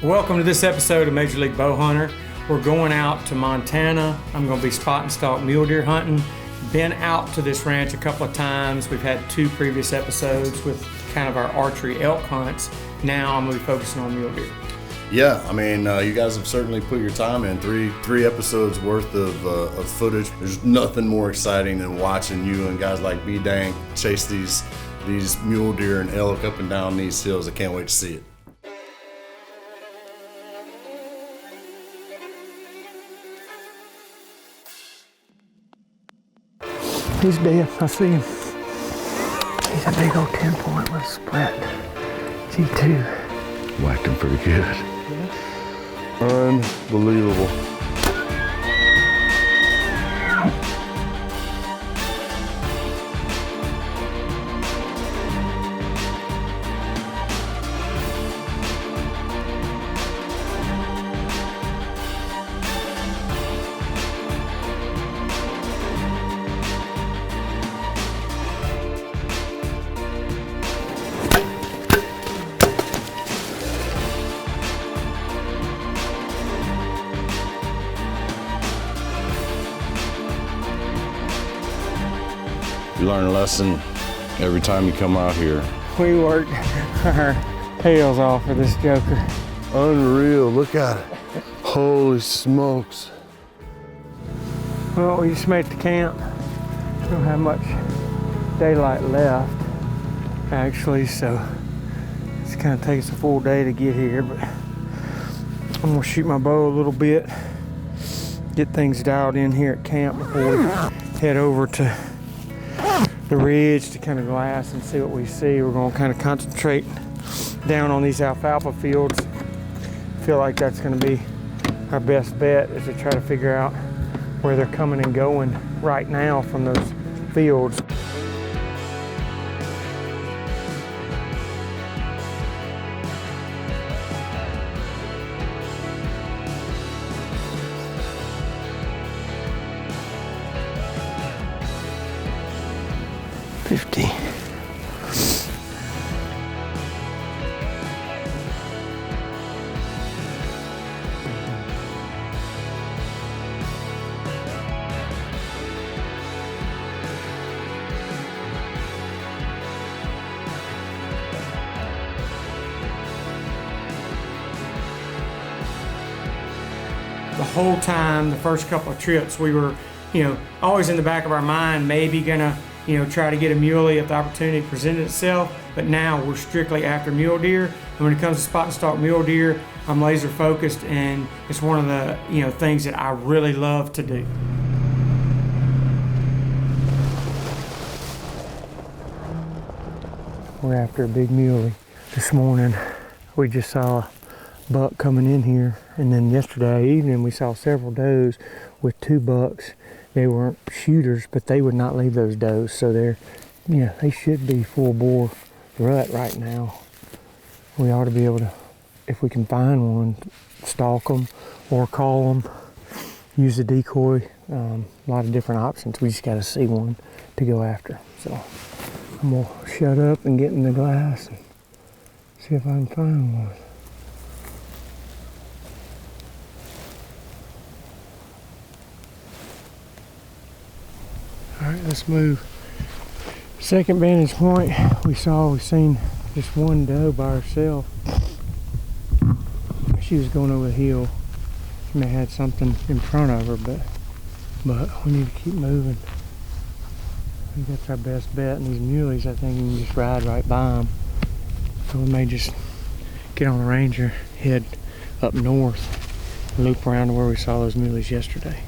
Welcome to this episode of Major League Bow Hunter. We're going out to Montana. I'm going to be spot and stalk mule deer hunting. Been out to this ranch a couple of times. We've had 2 previous episodes with kind of our archery elk hunts. Now I'm going to be focusing on mule deer. Yeah, I mean, you guys have certainly put your time in. Three episodes worth of footage. There's nothing more exciting than watching you and guys like B-Dank chase these mule deer and elk up and down these hills. I can't wait to see it. He's dead. I see him. He's a big old 10-point with a split. G2. Whacked him pretty good. Unbelievable. You learn a lesson every time you come out here. We worked our tails off for this joker. Unreal, look at it. Holy smokes. Well, we just made it to camp. Don't have much daylight left, actually, so it's gonna take us a full day to get here, but I'm gonna shoot my bow a little bit, get things dialed in here at camp before we head over to the ridge to kind of glass and see what we see. We're going to kind of concentrate down on these alfalfa fields. I feel like that's going to be our best bet, is to try to figure out where they're coming and going right now from those fields. The whole time, the first couple of trips, we were, always in the back of our mind, maybe gonna, try to get a muley if the opportunity presented itself. But now we're strictly after mule deer. And when it comes to spot and stalk mule deer, I'm laser focused, and it's one of the, things that I really love to do. We're after a big muley. This morning, we just saw a buck coming in here, and then yesterday evening we saw several does with 2 bucks. They weren't shooters, but they would not leave those does, so they should be full bore rut right now. We ought to be able to, if we can find one, stalk them or call them, use a decoy. A lot of different options. We just got to see one to go after. So I'm gonna shut up and get in the glass and see if I can find one. All right, let's move. Second vantage point, we've seen just one doe by herself. She was going over the hill. She may have had something in front of her, but we need to keep moving. I think that's our best bet. And these muleys, I think you can just ride right by them. So we may just get on the Ranger, head up north, and loop around to where we saw those muleys yesterday.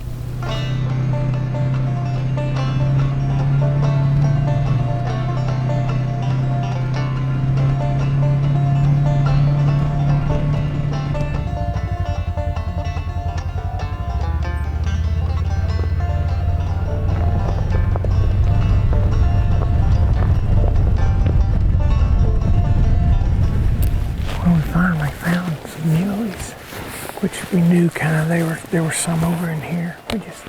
We knew kind of there were some over in here. We just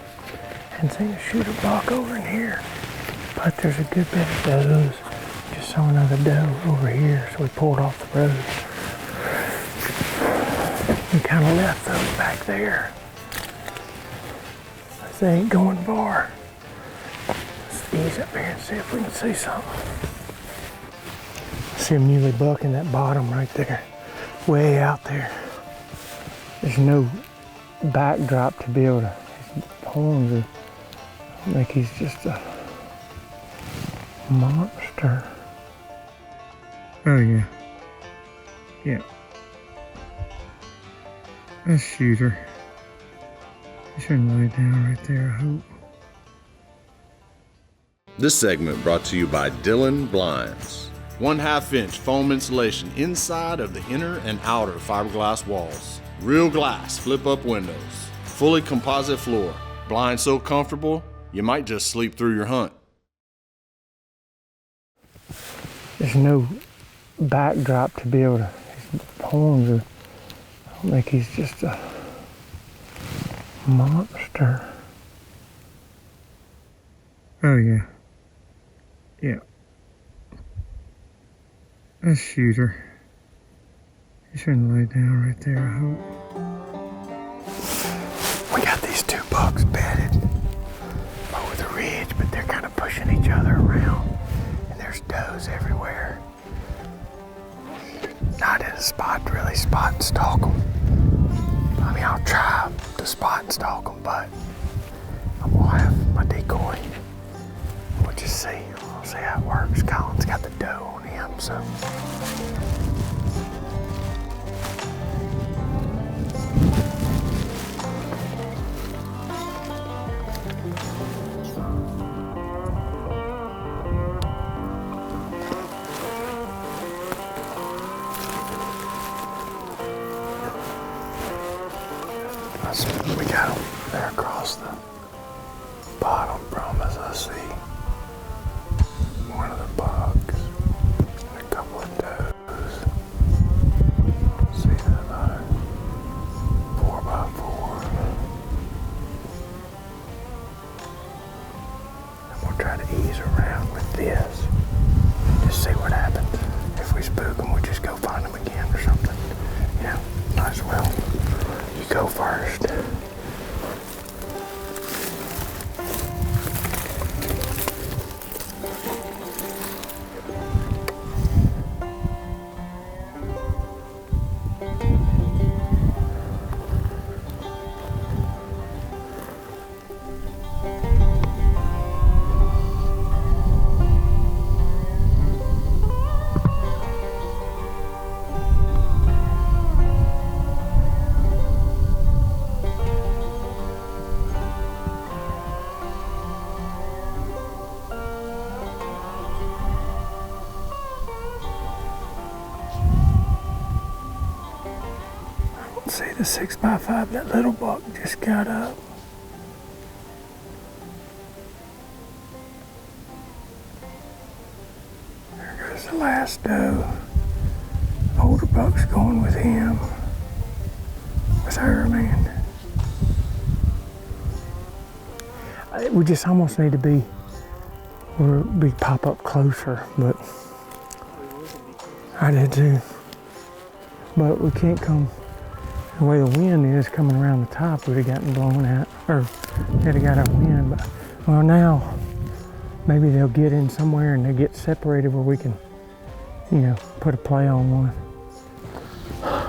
hadn't seen a shooter buck over in here. But there's a good bit of does. Just saw another doe over here, so we pulled off the road. We kind of left those back there. They ain't going far. Let's ease up here and see if we can see something. See a muley buck in that bottom right there, way out there. There's no backdrop to be able to, his horns are like he's just a monster. Oh yeah. Yeah. That's shooter. He shouldn't lay down right there, I hope. This segment brought to you by Dillon Blinds. 1/2 inch foam insulation inside of the inner and outer fiberglass walls. Real glass flip-up windows. Fully composite floor. Blinds so comfortable, you might just sleep through your hunt. There's no backdrop to be able to, his horns are like he's just a monster. Oh yeah. Yeah. That's shooter. He shouldn't lay down right there, I hope. We got these two bucks bedded over the ridge, but they're kind of pushing each other around. And there's does everywhere. Not in a spot to really spot and stalk them. I mean, I'll try to spot and stalk them, but I'm gonna have my decoy. We'll just see. We'll see how it works. Colin's got the doe on him, so. We got them there across the bottom from us. I see one of the bucks and a couple of does. See the 4x4. And we'll try to ease around with this. Just see what happens. If we spook them, we'll just go find them again or something. Yeah, might as well. You go first. See the 6x5, that little buck just got up. There goes the last doe. Older buck's going with him. With her, man. We just almost need to be pop up closer, but I did too. But we can't come. The way the wind is coming around the top, we'd have gotten blown out, or they'd have got our wind. But well, now maybe they'll get in somewhere and they get separated where we can, you know, put a play on one.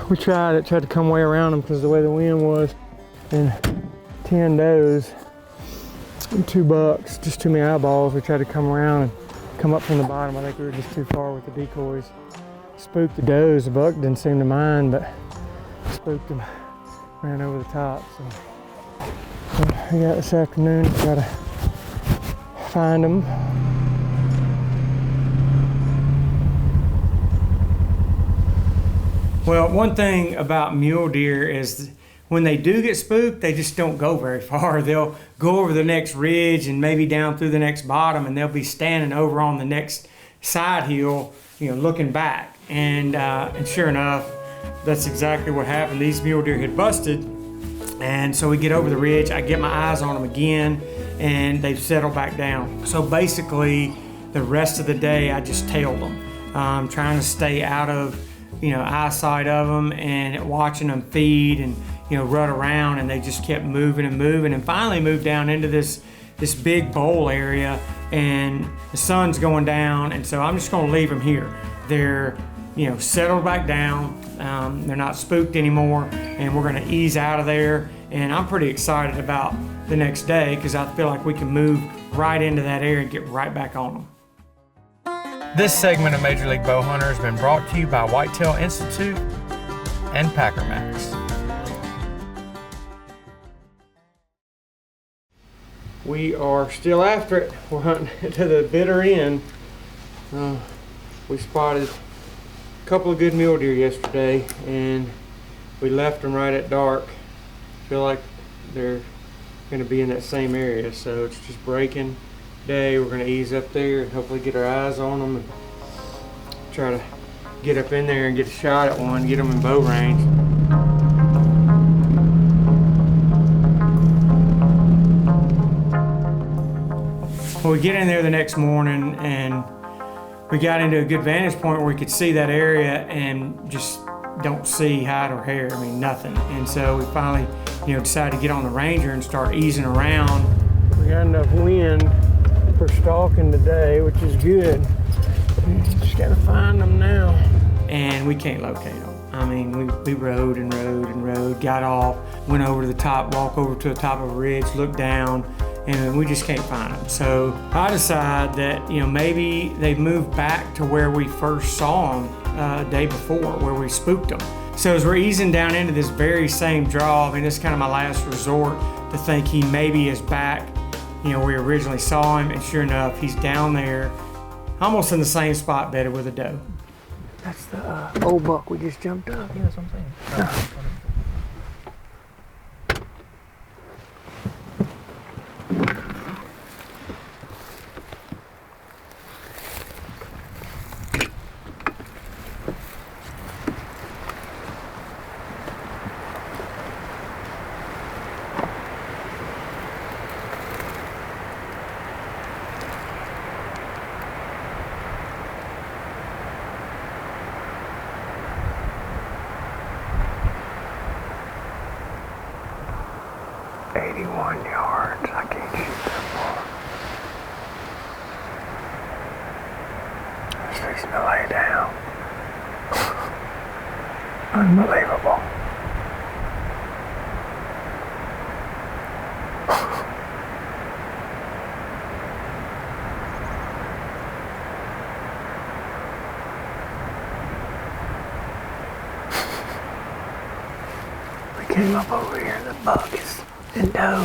We tried to come way around them because the way the wind was, and 10 does and 2 bucks, just too many eyeballs. We tried to come around and come up from the bottom. I think we were just too far with the decoys. Spooked the does. The buck didn't seem to mind, but spooked them, ran over the top. So we got this afternoon to try to find them. Well, one thing about mule deer is when they do get spooked, they just don't go very far. They'll go over the next ridge and maybe down through the next bottom, and they'll be standing over on the next side hill, you know, looking back. And sure enough, that's exactly what happened. These mule deer had busted, and so we get over the ridge. I get my eyes on them again, and they've settled back down. So basically, the rest of the day, I just tailed them, trying to stay out of eyesight of them and watching them feed and rut around, and they just kept moving and moving, and finally moved down into this big bowl area, and the sun's going down, and so I'm just going to leave them here. They're settled back down. They're not spooked anymore, and we're going to ease out of there. And I'm pretty excited about the next day because I feel like we can move right into that area and get right back on them. This segment of Major League Bowhunter has been brought to you by Whitetail Institute and Packer Max. We are still after it. We're hunting to the bitter end. We spotted a couple of good mule deer yesterday, and we left them right at dark. Feel like they're going to be in that same area, so it's just breaking day. We're going to ease up there and hopefully get our eyes on them and try to get up in there and get a shot at one, get them in bow range. Well, we get in there the next morning and we got into a good vantage point where we could see that area and just don't see hide or hair. I mean, nothing. And so we finally, decided to get on the Ranger and start easing around. We got enough wind for stalking today, which is good. Just gotta find them now. And we can't locate them. I mean, we rode and rode and rode, got off, went over to the top, walked over to the top of a ridge, looked down, and we just can't find them. So I decide that, maybe they've moved back to where we first saw them the day before, where we spooked them. So as we're easing down into this very same draw, I mean, this is kind of my last resort to think he maybe is back, where we originally saw him, and sure enough, he's down there, almost in the same spot, bedded with a doe. That's the old buck we just jumped up. Yeah, that's what I'm saying. Unbelievable. We came up over here, the bucks and doe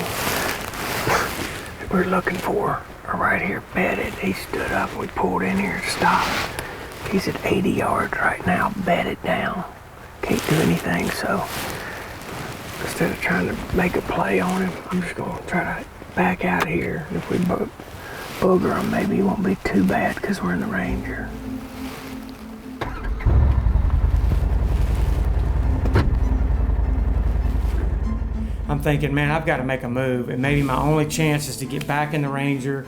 that we're looking for are right here bedded. He stood up and we pulled in here to stop. He's at 80 yards right now, bedded down. Can't do anything, so instead of trying to make a play on him, I'm just gonna try to back out here. And if we booger him, maybe it won't be too bad because we're in the Ranger. I'm thinking, man, I've got to make a move, and maybe my only chance is to get back in the Ranger,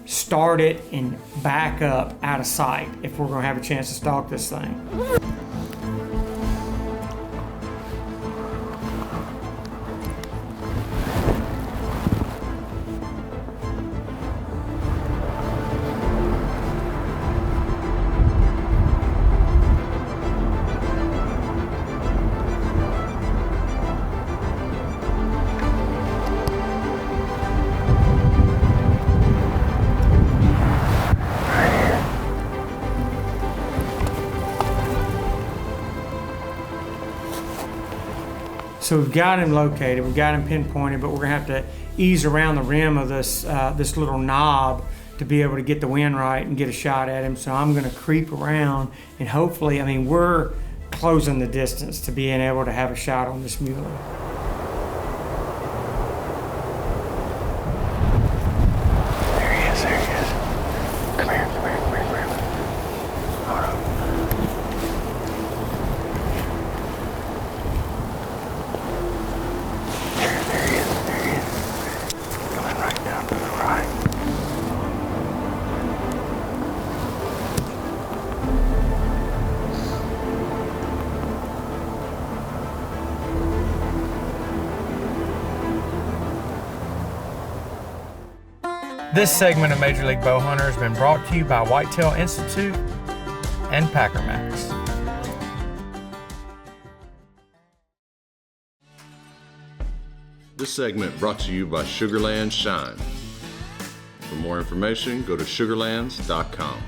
start it, and back up out of sight if we're gonna have a chance to stalk this thing. So we've got him located, we've got him pinpointed, but we're gonna have to ease around the rim of this this little knob to be able to get the wind right and get a shot at him. So I'm gonna creep around and hopefully, I mean, we're closing the distance to being able to have a shot on this mule. There he is, there he is. Come here, come here, come here, come here. Hold on. There he is, there he is. Coming right down to the right. This segment of Major League Bowhunter has been brought to you by Whitetail Institute and Packer Max. This segment brought to you by Sugarland Shine. For more information, go to sugarlands.com.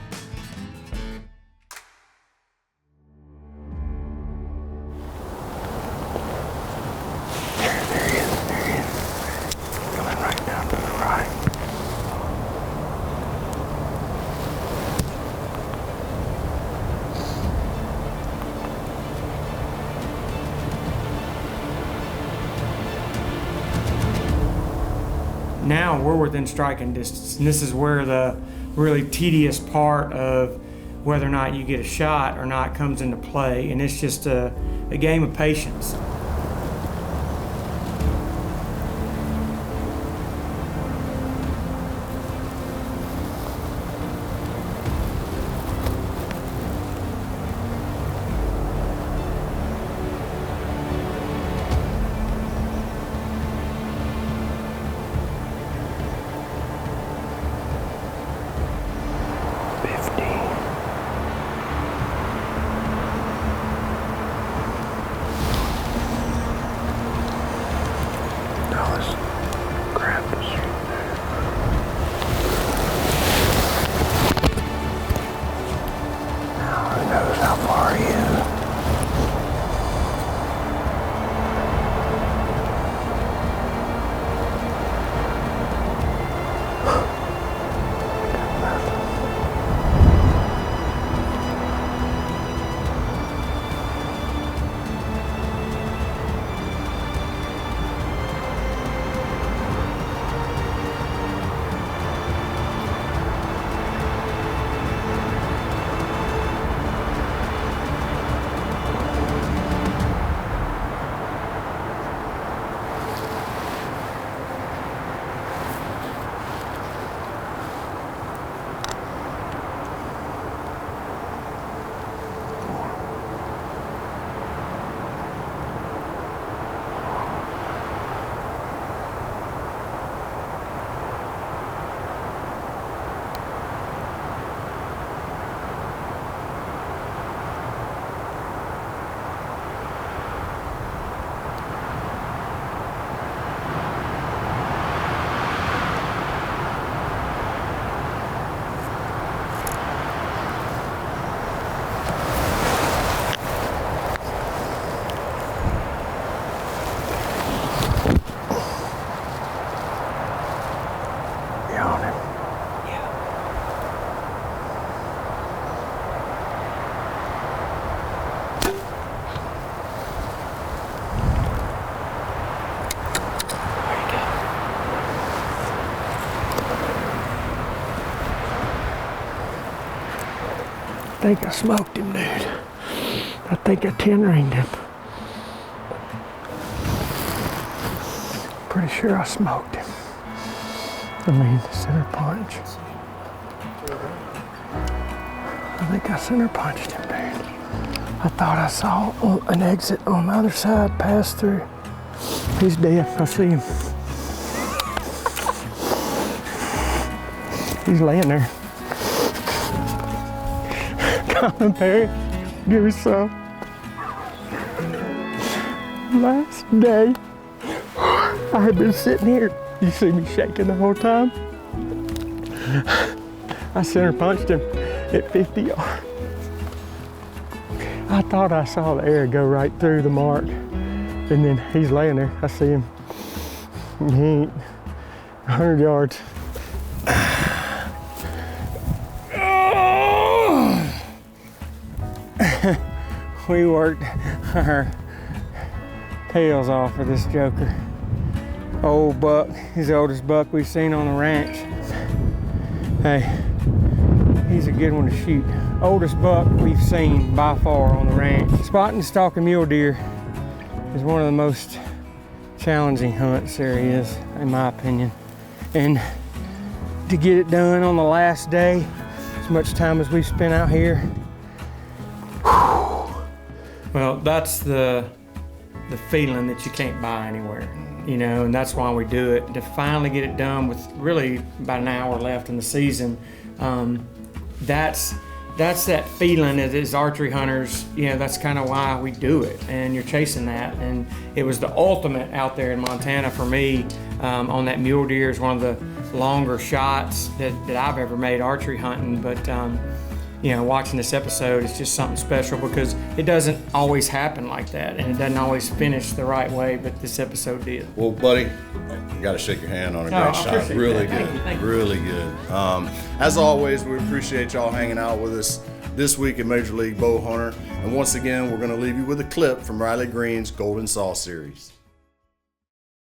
Now we're within striking distance, and this is where the really tedious part of whether or not you get a shot or not comes into play, and it's just a game of patience. I think I smoked him, dude. I think I 10-ringed him. Pretty sure I smoked him. I mean, the center punch. I think I center punched him, dude. I thought I saw an exit on the other side pass through. He's dead. I see him. He's laying there. Come on, Perry. Give me some. Last day, I had been sitting here. You see me shaking the whole time? I center punched him at 50 yards. I thought I saw the air go right through the mark. And then he's laying there. I see him. He ain't 100 yards. We worked our tails off of this joker. Old buck, he's the oldest buck we've seen on the ranch. Hey, he's a good one to shoot. Oldest buck we've seen by far on the ranch. Spotting and stalking mule deer is one of the most challenging hunts there is, in my opinion. And to get it done on the last day, as much time as we've spent out here, well, that's the feeling that you can't buy anywhere. and that's why we do it. To finally get it done with really about an hour left in the season, that's that feeling as archery hunters. That's kind of why we do it, and you're chasing that. And it was the ultimate out there in Montana for me on that mule deer. Is one of the longer shots that I've ever made archery hunting. But watching this episode is just something special because it doesn't always happen like that, and it doesn't always finish the right way, but this episode did. Well, buddy, you got to shake your hand on a great shot. Really good. Thank you. Really good. As always, we appreciate y'all hanging out with us this week in Major League Bow Hunter. And once again, we're going to leave you with a clip from Riley Green's Golden Saw series.